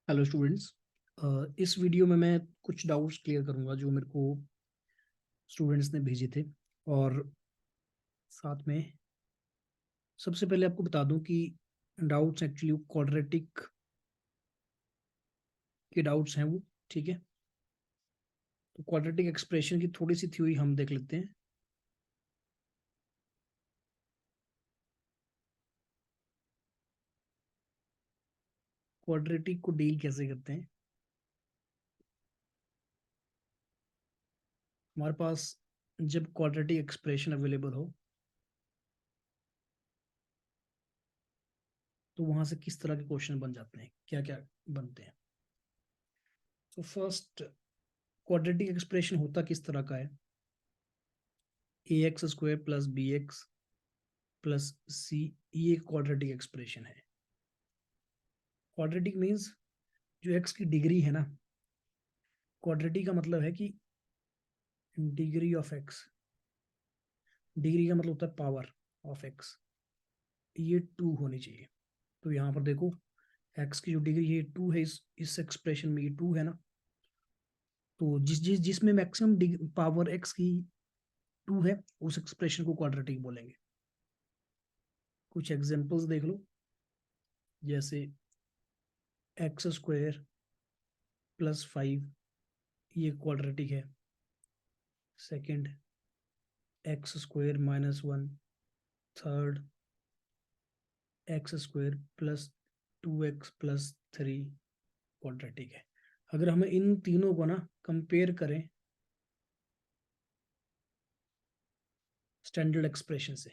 Hello students. इस video में मैं कुछ डाउट्स क्लियर करूंगा जो मेरे को स्टूडेंट्स ने भेजे थे। और साथ में सबसे पहले आपको बता दूं कि डाउट्स एक्चुअली क्वाड्रेटिक के डाउट्स हैं वो। ठीक है, तो क्वाड्रेटिक एक्सप्रेशन की थोड़ी सी थ्योरी हम देख लेते हैं। क्वाड्रेटिक को डील कैसे करते हैं। हमारे पास जब क्वाड्रेटिक एक्सप्रेशन अवेलेबल हो तो वहां से किस तरह के क्वेश्चन बन जाते हैं, क्या क्या बनते हैं। तो फर्स्ट, क्वाड्रेटिक एक्सप्रेशन होता किस तरह का है। A x square plus b x plus c, ये क्वाड्रेटिक एक्सप्रेशन है। क्वाड्रेटिक मीन्स जो एक्स की डिग्री है ना, क्वाड्रेटिक का मतलब है कि डिग्री ऑफ एक्स, डिग्री का मतलब होता है पावर ऑफ एक्स, ये 2 होनी चाहिए। तो यहाँ पर देखो, एक्स की जो डिग्री है 2 है, इस एक्सप्रेशन में ये 2 है ना। तो जिसमें मैक्सिमम पावर एक्स की 2 है, उस एक्सप्रेशन को क्वाड्रेटिक बोलेंगे। कुछ एग्जांपल्स देख लो, जैसे एक्स स्क्वायर प्लस 5, ये क्वाड्रेटिक है। Second, x square minus 1। Third, x square plus 2x plus 3 quadratic है। अगर हमें इन तीनों को ना कंपेयर करें स्टैंडर्ड एक्सप्रेशन से,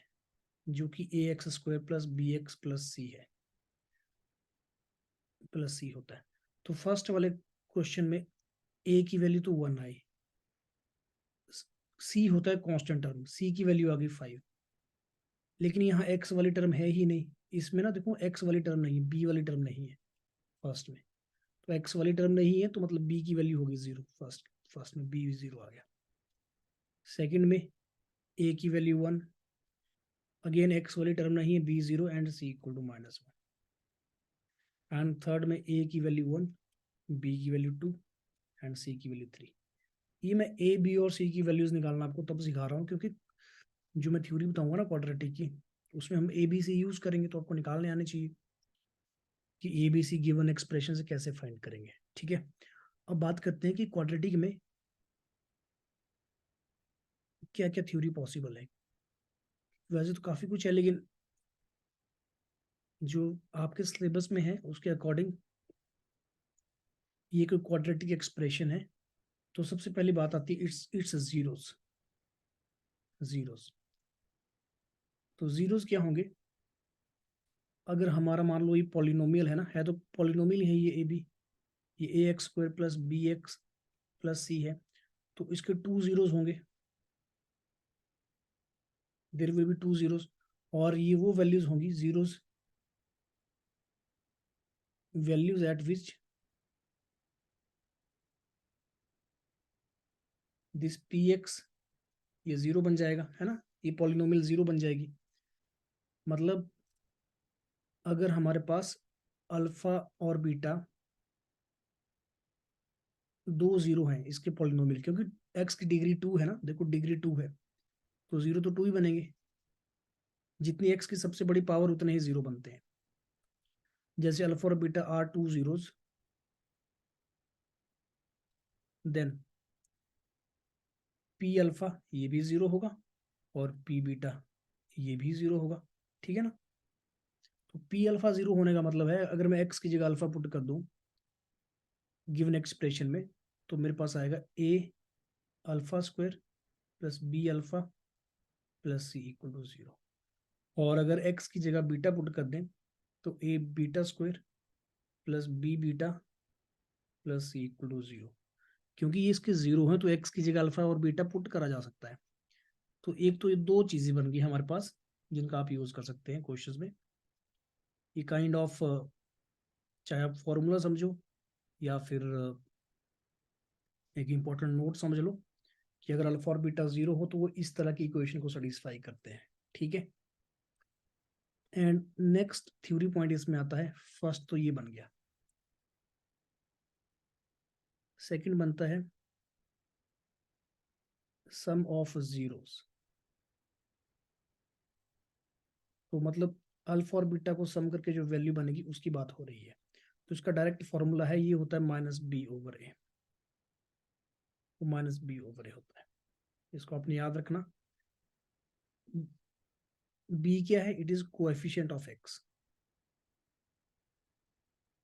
जो कि a x square plus b x plus c है, प्लस सी होता है। तो फर्स्ट वाले क्वेश्चन में ए की वैल्यू तो 1 आई, सी होता है कांस्टेंट टर्म, सी की वैल्यू आ गई 5। लेकिन यहाँ एक्स वाली टर्म है ही नहीं, इसमें ना देखो एक्स वाली टर्म नहीं है, बी वाली टर्म नहीं है फर्स्ट में। तो एक्स वाली टर्म नहीं है तो मतलब बी की वैल्यू होगी 0। फर्स्ट फर्स्ट में बी 0 आ गया। सेकंड में ए की वैल्यू 1, अगेन एक्स वाली टर्म नहीं है, b 0 and c equal to -1। And third में ए की वैल्यू 1, बी की वैल्यू 2 एंड सी की वैल्यू 3। ये मैं ए बी और सी की वैल्यूज निकालना आपको तब सिखा रहा हूँ क्योंकि जो मैं थ्योरी बताऊंगा ना क्वाड्रेटिक की, उसमें हम ए बी सी यूज करेंगे, तो आपको निकालने आने चाहिए कि a b c given expression से कैसे फाइंड करेंगे। ठीक है, अब बात करते हैं कि क्वाड्रेटिक में क्या क्या थ्योरी पॉसिबल है। वैसे तो काफी कुछ है, लेकिन जो आपके सिलेबस में है उसके अकॉर्डिंग ये कोई क्वाड्रेटिक एक्सप्रेशन है। तो सबसे पहली बात आती है इट्स इट्स जीरोस। जीरोस, तो जीरोस क्या होंगे। अगर हमारा मान लो ये पॉलिनोमियल है ना, है तो पॉलिनोमियल है ये ए बी, ये a x square plus b x plus c है, तो इसके 2 जीरोस होंगे। देयर विल बी 2 जीरोस, और ये वो वैल्यूज होंगी zeros, values eight which this P x, ये 0 बन जाएगा, है ना। ये पॉलिनोमियल 0 बन जाएगी। मतलब अगर हमारे पास अल्फा और बीटा 2 जीरो हैं इसके पॉलिनोमियल, क्योंकि एक्स की डिग्री 2 है ना, देखो डिग्री 2 है तो जीरो तो 2 ही बनेंगे। जितनी एक्स की सबसे बड़ी पावर उतने ही जीरो बनते हैं। जैसे अल्फा और beta are 2 zeros, then p alpha ये भी 0 होगा और पी बीटा ये भी 0 होगा। ठीक है ना। तो पी अल्फा 0 होने का मतलब है, अगर मैं एक्स की जगह अल्फा पुट कर दूं गिवन एक्सप्रेशन में, तो मेरे पास आएगा a alpha square plus b alpha plus c equal to 0। और अगर एक्स की जगह बीटा पुट कर दें तो a beta square plus b beta plus c equal to 0। क्योंकि ये इसके 0 है तो एक्स की जगह अल्फा और बीटा पुट करा जा सकता है। तो एक तो ये दो चीजें बन गई हमारे पास जिनका आप यूज कर सकते हैं क्वेश्चंस में। ये काइंड ऑफ, चाहे आप फॉर्मूला समझो या फिर एक इंपॉर्टेंट नोट समझ लो, कि अगर अल्फा और बीटा 0 हो तो वो इस तरह की इक्वेशन को सेटिस्फाई करते हैं। ठीक है। एंड नेक्स्ट थ्योरी पॉइंट इसमें आता है, फर्स्ट तो ये बन गया। सेकंड बनता है सम ऑफ जीरोस। तो मतलब अल्फा और बीटा को सम करके जो वैल्यू बनेगी उसकी बात हो रही है। तो इसका डायरेक्ट फॉर्मूला है, ये होता है माइनस बी ओवर ए। तो माइनस बी ओवर ए होता है, इसको आपने याद रखना। बी क्या है? It is coefficient of x.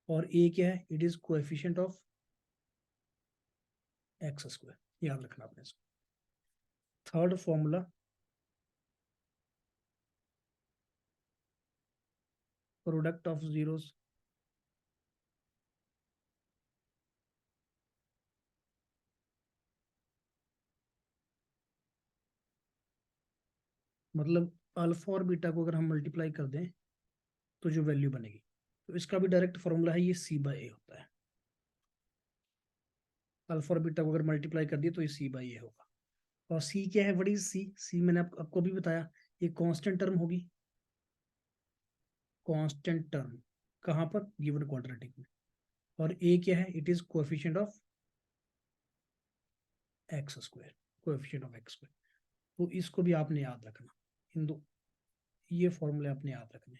और ए क्या है? It is coefficient of x square. याद रखना आपने इसको। Third formula, product of zeros मतलब अल्फा और बीटा को अगर हम मल्टीप्लाई कर दें तो जो वैल्यू बनेगी, तो इसका भी डायरेक्ट फॉर्मूला है, ये सी बाई ए होता है। अल्फा और बीटा को अगर मल्टीप्लाई कर दिए तो ये सी बाई ए होगा। और सी क्या है? व्हाट इज सी? सी मैंने आपको भी बताया, ये कांस्टेंट टर्म होगी। कांस्टेंट टर्म कहाँ पर? गिवन क्वाड्रेटिक में। और ए क्या है? It is coefficient of x square. Coefficient of x square. तो इसको भी आपने याद रखना। इन दो ये फॉर्मूले आपने याद रखने,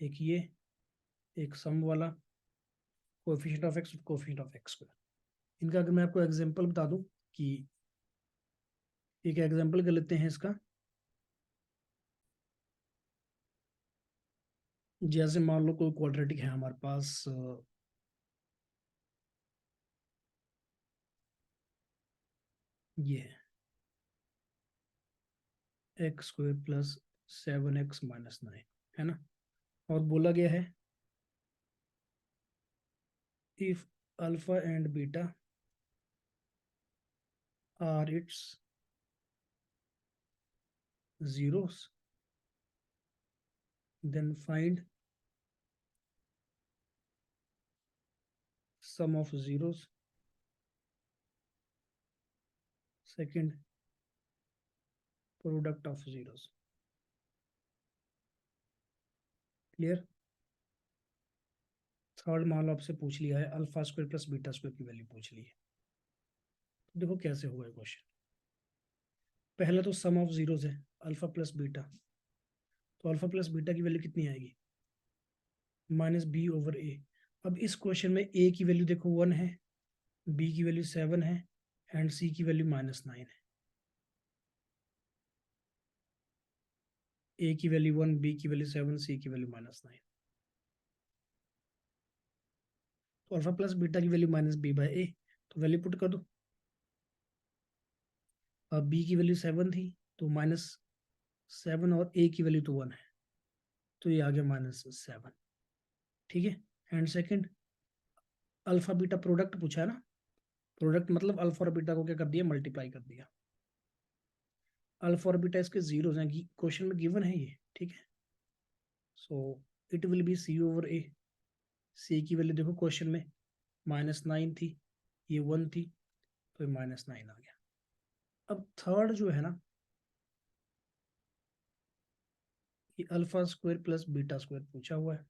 एक ये, एक सम वाला, coefficient of x, coefficient of x square. इनका अगर मैं आपको एग्जांपल बता दूं कि एक एग्जांपल कर लेते हैं इसका। जैसे मान लो कोई क्वाड्रेटिक है हमारे पास, ये है एक्स स्क्वायर प्लस 7x - 9, है ना। और बोला गया है if alpha and beta are its zeros, then find sum of zeros. Second, product of zeros. Clear. Third मान लो आपसे पूछ लिया है alpha square plus beta square की वैल्यू पूछ ली है। तो देखो कैसे होगा क्वेश्चन। पहले तो सम ऑफ जीरोस है, अल्फा प्लस बीटा। तो अल्फा प्लस बीटा की वैल्यू कितनी आएगी? माइनस बी ओवर ए। अब इस क्वेश्चन में ए की वैल्यू देखो 1 है, बी की वैल्यू 7 है, एंड सी की वैल्यू -9 है। ए की वैल्यू 1, बी की वैल्यू 7, सी की वैल्यू -9। तो अल्फा प्लस बीटा की वैल्यू माइनस बी बाई ए, तो वैल्यू पुट कर दो। अब बी की वैल्यू 7 थी, तो -7, और ए की वैल्यू तो 1 है, तो ये आ गया -7। ठीक है। And second, alpha beta product पूछा है ना। प्रोडक्ट मतलब अल्फा और बीटा को क्या कर दिया? मल्टीप्लाई कर दिया। अल्फा और बीटा इसके जीरोस हैं, क्वेश्चन में गिवन है ये। ठीक है। So it will be C over A. C की वैल्यू देखो क्वेश्चन में -9 थी, ये 1 थी, तो ये -9 आ गया। अब थर्ड जो है ना, ये alpha square plus beta square पूछा हुआ है।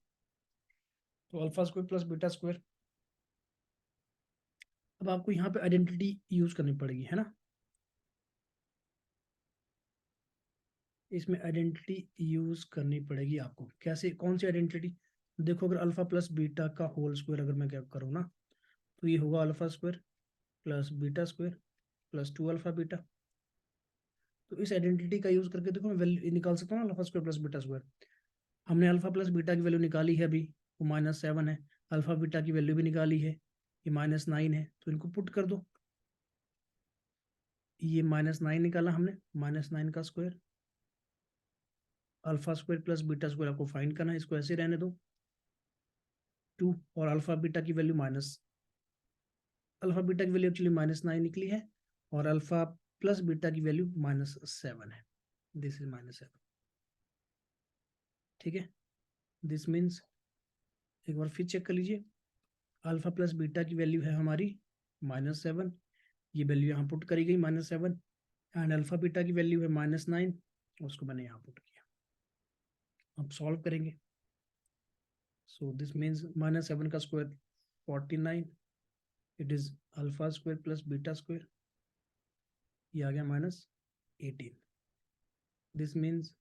तो alpha square plus beta square, अब आपको यहाँ पे आइडेंटिटी यूज करनी पड़ेगी, है ना। इसमें आइडेंटिटी यूज करनी पड़ेगी आपको। कैसे? कौन सी आइडेंटिटी? देखो अगर अल्फा प्लस बीटा का होल स्क्वायर अगर मैं क्या करूँ ना, तो ये होगा alpha square plus beta square plus 2 alpha beta. तो इस आइडेंटिटी का यूज करके देखो मैं वैल्यू निकाल सकता हूँ alpha square plus beta square. हमने अल्फा प्लस बीटा की वैल्यू निकाली है अभी, वो -7 है। अल्फा बीटा की वैल्यू भी निकाली है, ये -9 है। तो इनको पुट कर दो। ये -9 निकाला हमने, -9 का square, alpha square plus beta square आपको फाइंड करना है, इसको ऐसे रहने दो 2। और अल्फा बीटा की वैल्यू अल्फा बीटा की वैल्यू एक्चुअली -9 निकली है, और अल्फा प्लस बीटा की वैल्यू -7 है। This is -7। ठीक है। दिस मीन्स, एक बार फिर चेक कर लीजिए, अल्फा प्लस बीटा की वैल्यू है हमारी -7, ये वैल्यू यहाँ पुट करी गई -7, एंड अल्फा बीटा की वैल्यू है -9, उसको मैंने यहाँ पुट किया। अब सॉल्व करेंगे। सो दिस मीन्स -7 का square 49, it is alpha square plus beta square, ये आ गया -18. This means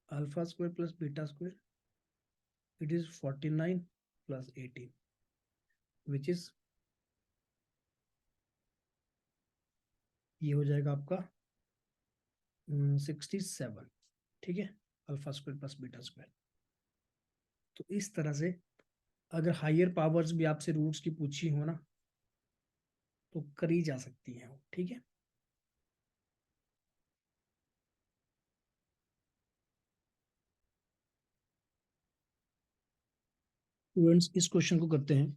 alpha square plus beta square, it is 49 plus 18 which is, ये हो जाएगा आपका 67. ठीक है, alpha square plus beta square. तो इस तरह से अगर हायर पावर्स भी आपसे रूट्स की पूछी हो ना तो करी जा सकती हैं वो. ठीक है, स्टूडेंट्स इस क्वेश्चन को करते हैं.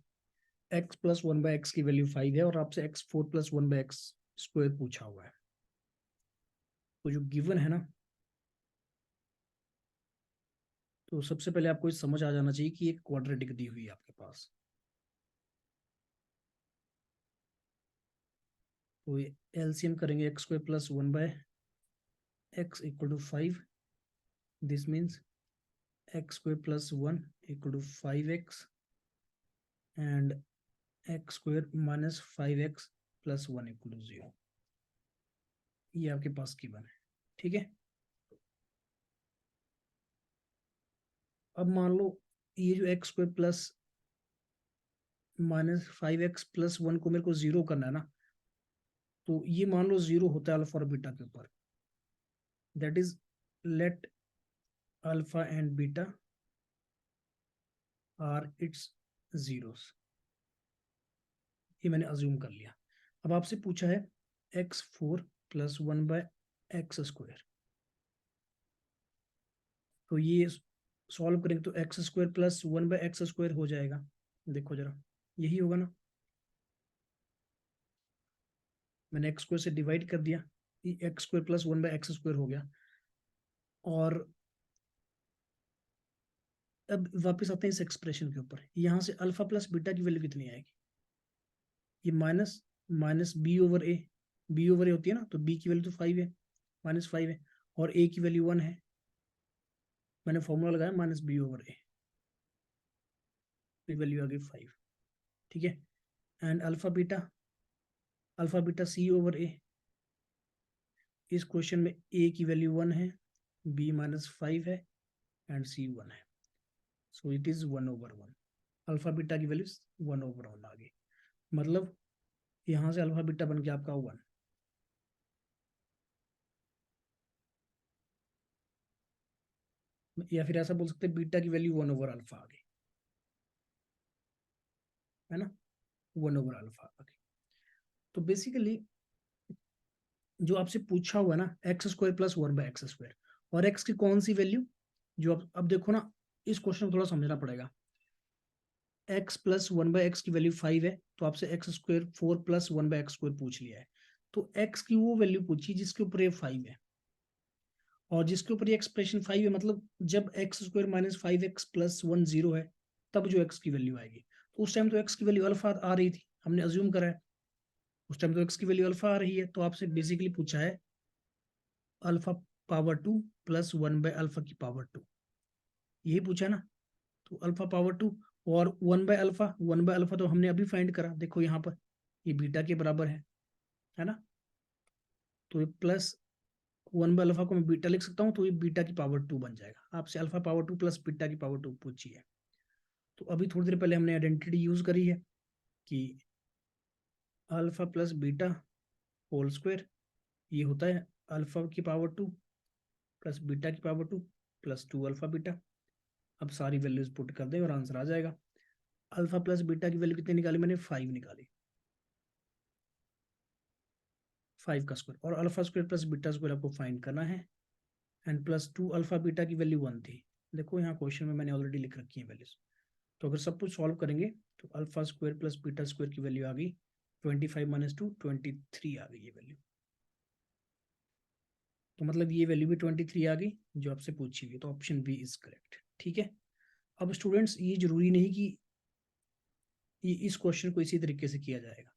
x प्लस 1/x की वैल्यू 5 है और आपसे x4 प्लस 1/x स्क्वायर पूछा हुआ है. तो जो गिवन है ना, तो सबसे पहले आपको ये समझ आ जाना चाहिए कि एक क्वाड्रेटिक दी हुई है आपके पास. तो ये एलसीएम करेंगे, x square plus 1/x equal to 5. This means x square plus 1 equal to 5x and x square minus 5x plus 1 equal to 0. ये आपके पास गिवन है. ठीक है, अब मान लो ये जो x square plus -5x plus 1 को मेरे को 0 करना है ना, तो ये मान लो 0 होता है अल्फा और बीटा के ऊपर. That is let alpha and beta are its zeros. ये मैंने अज्यूम कर लिया. अब आपसे पूछा है x4 प्लस 1/x स्क्वायर. तो ये सॉल्व करेंगे तो x square plus 1/x square हो जाएगा. देखो जरा, यही होगा ना, मैंने x स्क्वायर से डिवाइड कर दिया, x square plus 1/x square हो गया. और अब वापस आते हैं इस एक्सप्रेशन के ऊपर. यहाँ से अल्फा प्लस बीटा की वैल्यू कितनी आएगी, ये माइनस माइनस b/a. b/a होती है ना, तो b की वैल्यू तो 5 है, -5 है, और a की वैल्यू 1 है. मैंने फॉर्मूला लगाया -b/a, वैल्यू आ गई 5. ठीक है, एंड अल्फा बीटा c/a. इस क्वेश्चन में a की वैल्यू 1 है, b -5 है एंड c 1 है. So it is 1/1. Alpha beta की वैल्यू 1/1 आ गई. मतलब यहाँ से अल्फा बीटा बन गया आपका 1. या फिर ऐसा बोल सकते हैं बीटा की वैल्यू 1/अल्फा आ गई, है ना, 1/अल्फा आ गई. तो बेसिकली जो आपसे पूछा हुआ है ना, x square plus 1/x square, और x की कौन सी वैल्यू, जो अब देखो ना, इस क्वेश्चन को थोड़ा समझना पड़ेगा. x प्लस 1/x की वैल्यू 5 है, तो आपसे x square 4 plus 1/x square पूछ लिया है. तो x की वो वैल्यू पूछी जिसके ऊपर ये 5 है, और जिसके ऊपर ये एक्सप्रेशन 5 है, मतलब जब एक्स स्क्वायर -5x प्लस 1 0 है, तब जो x की वैल्यू आएगी. तो उस टाइम तो x की वैल्यू अल्फा आ रही थी, हमने अज्यूम करा है. उस टाइम तो x की वैल्यू अल्फा आ रही है, तो आपसे बेसिकली पूछा है अल्फा पावर 2 प्लस 1/अल्फा की पावर 2, यही पूछा है ना. तो अल्फा पावर 2 और 1/अल्फा तो हमने अभी फाइंड करा, देखो यहाँ पर ये बीटा के बराबर है ना. तो ये प्लस 1/अल्फा को मैं बीटा लिख सकता हूँ, तो ये बीटा की पावर 2 बन जाएगा. आपसे अल्फा पावर 2 प्लस बीटा की पावर 2 पूछी है. तो अभी थोड़ी देर पहले हमने आइडेंटिटी यूज करी है कि alpha plus beta whole square, ये होता है अल्फा की पावर 2 प्लस बीटा की पावर 2 प्लस 2 अल्फा बीटा. अब सारी वैल्यूज पुट कर दें और आंसर आ जाएगा. अल्फा प्लस बीटा की वैल्यू कितनी निकाली मैंने, 5 निकाली, 5 का स्क्वायर. और alpha square plus beta square आपको फाइंड करना है, एंड प्लस 2 अल्फा बीटा की वैल्यू 1 थी. देखो यहाँ क्वेश्चन में मैंने ऑलरेडी लिख रखी है वैल्यूज. तो अगर सब कुछ सॉल्व करेंगे तो alpha square plus beta square की वैल्यू आ गई 25 - 2 23 आ गई ये वैल्यू. तो मतलब ये वैल्यू भी 23 आ गई जो आपसे पूछी हुई. तो ऑप्शन बी इज करेक्ट. ठीक है, अब स्टूडेंट्स ये जरूरी नहीं कि ये इस क्वेश्चन को इसी तरीके से किया जाएगा.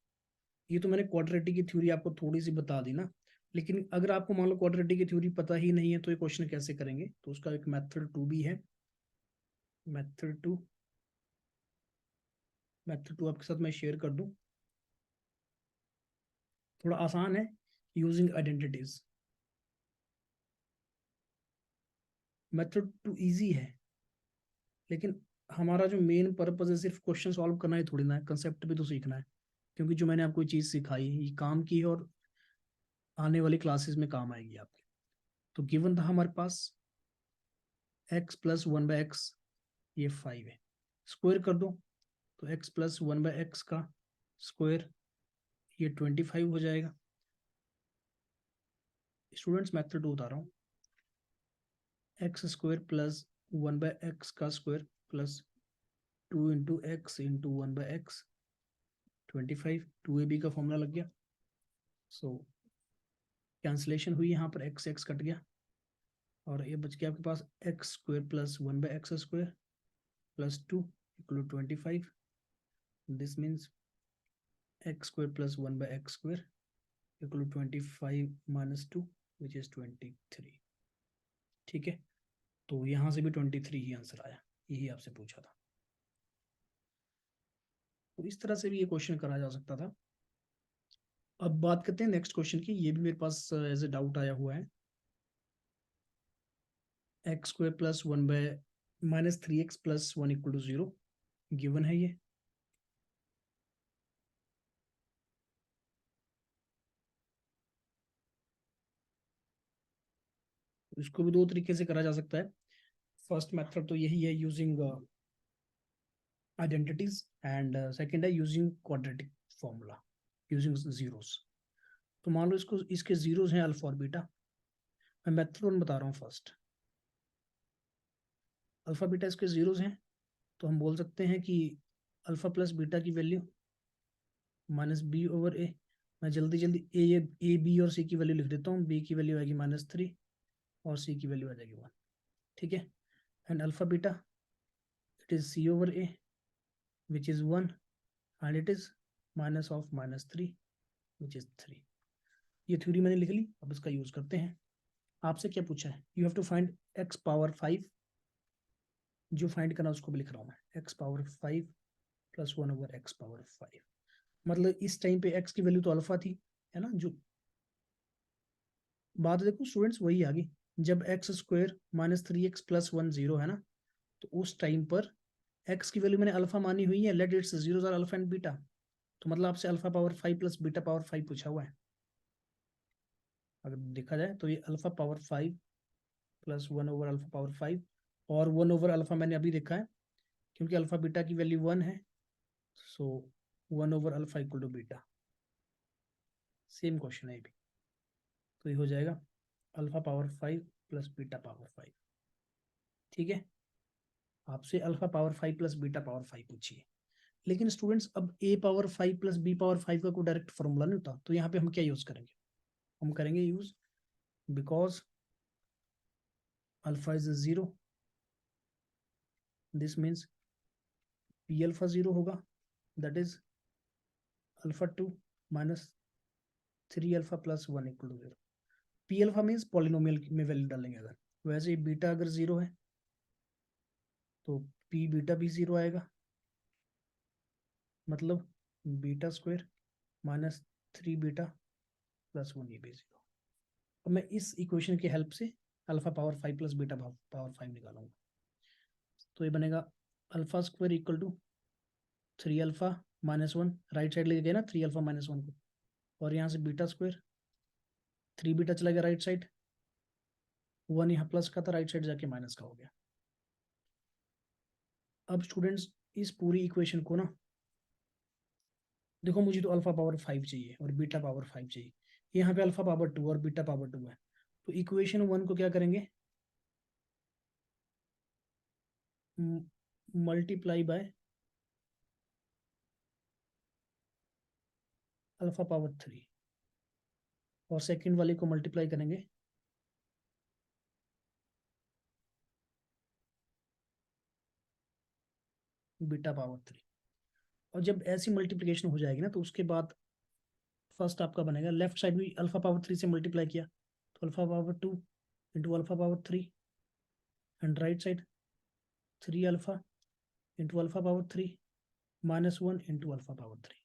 ये तो मैंने क्वाड्रेटिक की थ्योरी आपको थोड़ी सी बता दी ना, लेकिन अगर आपको मान लो क्वाड्रेटिक की थ्योरी पता ही नहीं है तो ये क्वेश्चन कैसे करेंगे. तो उसका एक मेथड 2 भी है. मेथड 2 आपके साथ मैं शेयर कर दूं. थोड़ा आसान है, using identities. Method two easy है, लेकिन हमारा जो मेन पर्पज है सिर्फ क्वेश्चन सॉल्व करना ही थोड़ी ना है, कंसेप्ट भी तो सीखना है। क्योंकि जो मैंने आपको चीज़ सिखाई है ये काम की है और आने वाली क्लासेस में काम आएगी आपके। तो गिवन था हमारे पास x plus one by x, ये 5 है, स्क्वायर कर दो तो x plus one by x का स्क्वायर ये 25 हो जाएगा। स्टूडेंट्स मेथड बता रहा हूँ, x square plus one by x का square plus 2 into x into one by x 25, 2ab का फॉर्मूला लग गया। सो कैंसिलेशन हुई, यहाँ पर एक्स एक्स कट गया और ये बच गया आपके पास x square plus one by x square plus 2 equal to 25। This means x square plus one by x square equal to 25 minus 2 which is 23। ठीक है, तो यहाँ से भी 23 ही आंसर आया, यही आपसे पूछा था। तो इस तरह से भी ये क्वेश्चन करा जा सकता था। अब बात करते हैं नेक्स्ट क्वेश्चन की, ये भी मेरे पास एज ए डाउट आया हुआ है। X square plus one by minus 3x plus 1 equal to 0 given है ये। इसको भी दो तरीके से करा जा सकता है। फर्स्ट मेथड तो यही है, यूजिंग आइडेंटिटीज, एंड सेकंड है using quadratic formula using zeros. तो मान लो इसको, इसके जीरोस हैं अल्फा और बीटा। मैं मेथड वन बता रहा हूँ फर्स्ट। अल्फा बीटा इसके जीरोस हैं, तो हम बोल सकते हैं कि अल्फा प्लस बीटा की वैल्यू माइनस बी ओवर ए। मैं जल्दी जल्दी ए बी और सी की वैल्यू लिख देता हूँ। बी की वैल्यू आएगी -3 और सी की वैल्यू आ जाएगी 1। ठीक है, and alpha beta it is c over a which is 1 and it is minus of -3 which is 3। ये थ्योरी मैंने लिख ली, अब इसका यूज करते हैं। आपसे क्या पूछा है, you have to find x power 5। जो फाइंड करना उसको भी लिख रहा हूँ मैं, x power 5 plus 1 over x power 5। मतलब इस टाइम पे एक्स की वैल्यू तो अल्फा थी, है ना। जो बात देखो स्टूडेंट्स वही आ गई, जब x square minus 3x plus 1 0 है ना, तो उस टाइम पर एक्स की वैल्यू मैंने अल्फा मानी हुई है, let its zero are alpha and beta. तो मतलब आपसे alpha power 5 plus beta power 5 पूछा हुआ है। अगर देखा जाए तो ये alpha power 5 plus 1 over alpha power 5 और 1 ओवर अल्फा मैंने अभी देखा है, क्योंकि अल्फा बीटा की वैल्यू 1 है, so 1 over alpha equal to beta. Same question है ये भी, तो ये हो जाएगा alpha power 5 plus beta power 5। ठीक है, आपसे alpha power 5 plus beta power 5 पूछिए। लेकिन स्टूडेंट्स अब a power 5 plus b power 5 का कोई डायरेक्ट फॉर्मूला नहीं होता, तो यहाँ पे हम क्या यूज करेंगे, हम करेंगे use because alpha is 0, this means p alpha 0 होगा, that is alpha 2 minus 3 alpha plus 1 equal to 0। P alpha means polynomial में वैल्यू डालेंगे। अगर वैसे ही बीटा अगर 0 है तो पी बीटा भी 0 आएगा, मतलब beta square minus 3 beta plus 1 ये भी 0। अब मैं इस इक्वेशन की हेल्प से alpha power 5 plus beta power 5 निकालूंगा। तो ये बनेगा alpha square equal to 3 alpha minus 1, right side लेके गए ना 3 अल्फा माइनस 1 को, और यहाँ से बीटा स्क्वायर 3 बीटा चला गया राइट साइड, 1 यहाँ प्लस का था राइट साइड जाके माइनस का हो गया। अब स्टूडेंट्स इस पूरी इक्वेशन को ना देखो, मुझे तो अल्फा पावर 5 चाहिए और बीटा पावर 5 चाहिए। यहाँ पे अल्फा पावर 2 और बीटा पावर 2 है, तो इक्वेशन 1 को क्या करेंगे, मल्टीप्लाई बाय अल्फा पावर 3 और सेकंड वाले को मल्टीप्लाई करेंगे बीटा पावर 3। और जब ऐसी मल्टीप्लिकेशन हो जाएगी ना, तो उसके बाद फर्स्ट आपका बनेगा लेफ्ट साइड भी अल्फा पावर 3 से मल्टीप्लाई किया तो alpha power 2 into alpha power 3, and right side 3 alpha into alpha power 3 -1 into alpha power 3।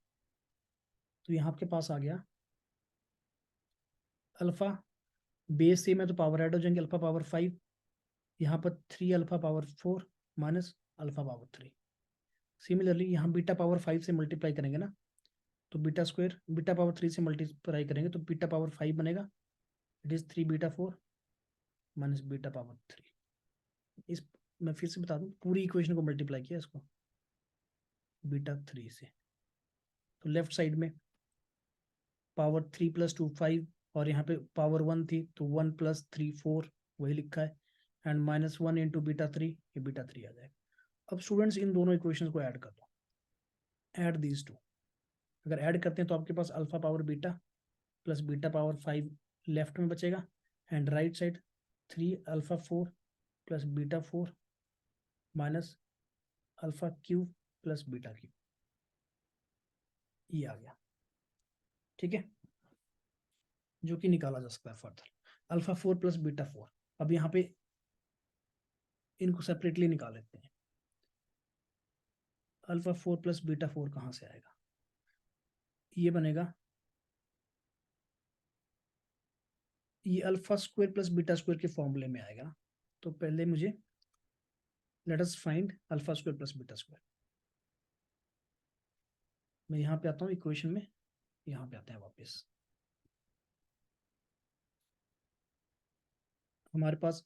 तो यहाँ आपके पास आ गया अल्फा बेस सेम है तो पावर ऐड हो जाएंगे, अल्फा पावर 5, यहाँ पर 3 alpha power 4 minus alpha power 3। Similarly यहाँ बीटा पावर 5 से मल्टीप्लाई करेंगे ना, तो बीटा स्क्वायर बीटा पावर 3 से मल्टीप्लाई करेंगे तो बीटा पावर 5 बनेगा, it is 3 beta 4 minus beta power 3। इस मैं फिर से बता दूं, पूरी इक्वेशन को मल्टीप्लाई किया इसको बीटा 3 से, तो लेफ्ट साइड में पावर 3 प्लस 2 5, और यहाँ पे पावर 1 थी तो 1 प्लस 3 4 वही लिखा है, एंड माइनस 1 इंटू बीटा 3, ये बीटा 3 आ जाएगा। अब स्टूडेंट्स इन दोनों इक्वेशंस को ऐड कर दो, ऐड दीज टू। अगर ऐड करते हैं तो आपके पास alpha power beta plus beta power 5 left में बचेगा, and right side 3 alpha 4 plus beta 4 minus alpha cube plus beta cube, ये आ गया। ठीक है, जो कि निकाला जा सकता है फर्दर, अल्फा 4 प्लस बीटा 4। अब यहाँ पे इनको सेपरेटली निकाल लेते हैं। अल्फा 4 प्लस बीटा 4 कहाँ से आएगा, ये बनेगा, ये alpha square plus beta square के फॉर्मूले में आएगा। तो पहले मुझे let us find alpha square plus beta square. मैं यहाँ पे आता हूँ इक्वेशन में, यहाँ पे आते हैं वापस। हमारे पास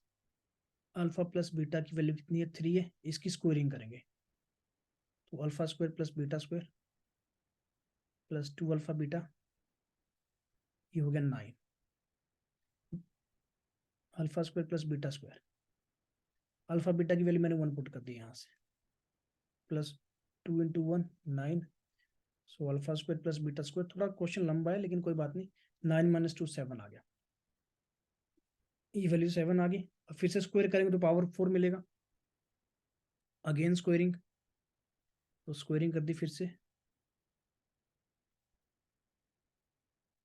अल्फा प्लस बीटा की वैल्यू कितनी है, 3 है, इसकी स्क्वायरिंग करेंगे तो alpha square plus beta square plus 2 alpha beta, ये हो गया 9। Alpha square plus beta square, alpha beta की वैल्यू मैंने 1 पुट कर दी यहाँ से, plus 2 into 1 9, so alpha square plus beta square. थोड़ा क्वेश्चन लंबा है लेकिन कोई बात नहीं, 9 माइनस 2 7 आ गया, ये वैल्यू 7 आ गई। अब फिर से स्क्वायर करेंगे तो पावर 4 मिलेगा, अगेन स्क्वायरिंग, तो स्क्वायरिंग कर दी फिर से,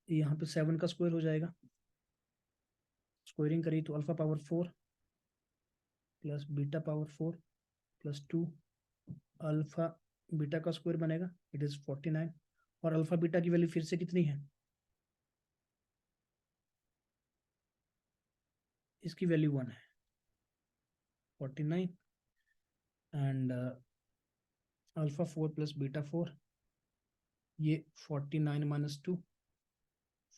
यहाँ पे 7 का स्क्वायर हो जाएगा, स्क्वायरिंग करी तो alpha power 4 plus beta power 4 plus 2 alpha beta का स्क्वायर बनेगा, इट इज 49। और अल्फा बीटा की वैल्यू फिर से कितनी है, इसकी वैल्यू 1 है, 49, एंड अल्फा 4 प्लस बीटा 4, ये 49 माइनस 2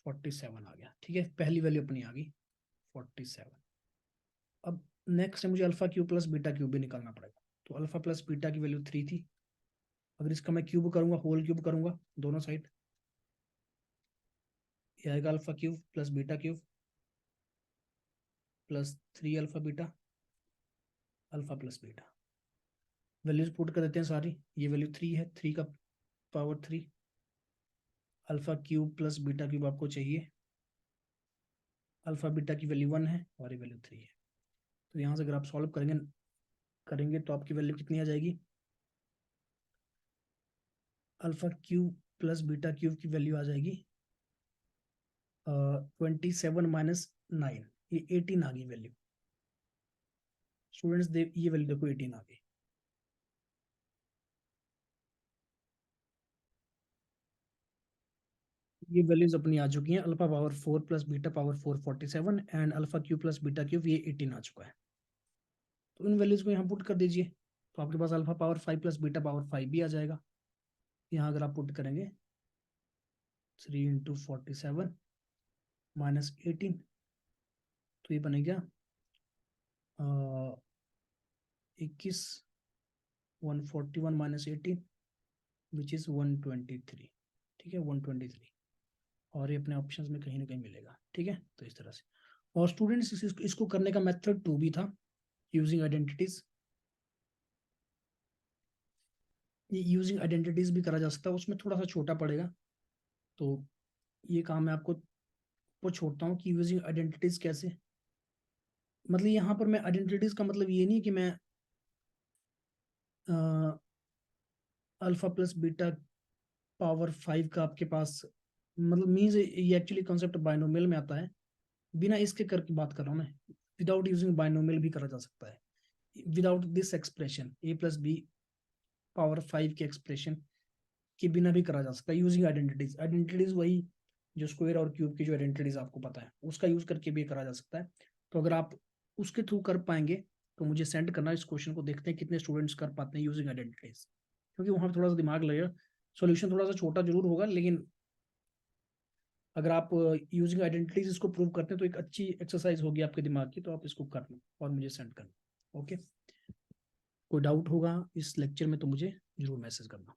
47 आ गया। ठीक है, पहली वैल्यू अपनी आ गई 47। अब नेक्स्ट है मुझे alpha cube plus beta cube भी निकालना पड़ेगा। तो अल्फा प्लस बीटा की वैल्यू 3 थी, अगर इसका मैं क्यूब करूंगा, होल क्यूब करूंगा दोनों साइड, ये आएगा alpha cube plus beta cube plus 3 alpha beta alpha plus beta. Values put कर देते हैं सारी, ये वैल्यू 3 है, 3 का power 3 alpha cube plus beta cube आपको चाहिए, अल्फा बीटा की वैल्यू 1 है और ये वैल्यू 3 है। तो यहाँ से अगर आप सॉल्व करेंगे करेंगे तो आपकी वैल्यू कितनी आ जाएगी, alpha cube plus beta cube की वैल्यू आ जाएगी 27 माइनस 9, ये 18 आ गई वैल्यू। स्टूडेंट्स ये वैल्यू देखो 18 आ गई। ये वैल्यूज अपनी आ चुकी हैं, alpha power 4 plus beta power 4 47, and alpha cube plus beta cube ये 18 आ चुका है। तो इन वैल्यूज को यहाँ पुट कर दीजिए, तो आपके पास alpha power 5 plus beta power 5 भी आ जाएगा। यहाँ अगर आप पुट करेंगे 3 इंटू 47 माइनस 18, तो ये बनेगा 21, 141 माइनस 18 विच इज 123। ठीक है, 123, और ये अपने ऑप्शंस में कहीं ना कहीं मिलेगा। ठीक है, तो इस तरह से। और स्टूडेंट्स इसको करने का मेथड 2 भी था, यूजिंग आइडेंटिटीज। ये यूजिंग आइडेंटिटीज भी करा जा सकता है, उसमें थोड़ा सा छोटा पड़ेगा, तो ये काम मैं आपको वो छोड़ता हूँ कि यूजिंग आइडेंटिटीज कैसे। मतलब यहाँ पर मैं आइडेंटिटीज का मतलब ये नहीं कि मैं अल्फा प्लस बीटा पावर 5 का आपके पास, मतलब मीन्स ये एक्चुअली कॉन्सेप्ट बाइनोमियल में आता है, बिना इसके करके बात कर रहा हूँ मैं, विदाउट यूजिंग बाइनोमियल भी करा जा सकता है, without this expression a plus b power 5 के एक्सप्रेशन के बिना भी करा जा सकता है यूजिंग आइडेंटिटीज। आइडेंटिटीज वही जो स्क्वायर और क्यूब की जो आइडेंटिटीज आपको पता है उसका यूज करके भी करा जा सकता है। तो अगर आप उसके थ्रू कर पाएंगे तो मुझे सेंड करना, इस क्वेश्चन को देखते हैं कितने स्टूडेंट्स कर पाते हैं यूजिंग आइडेंटिटीज, क्योंकि वहां पर थोड़ा सा दिमाग लगेगा। सॉल्यूशन थोड़ा सा छोटा जरूर होगा, लेकिन अगर आप यूजिंग आइडेंटिटीज इसको प्रूव करते हैं तो एक अच्छी एक्सरसाइज होगी आपके दिमाग की, तो आप इसको करना और मुझे सेंड करना। ओके, कोई डाउट होगा इस लेक्चर में तो मुझे जरूर मैसेज करना।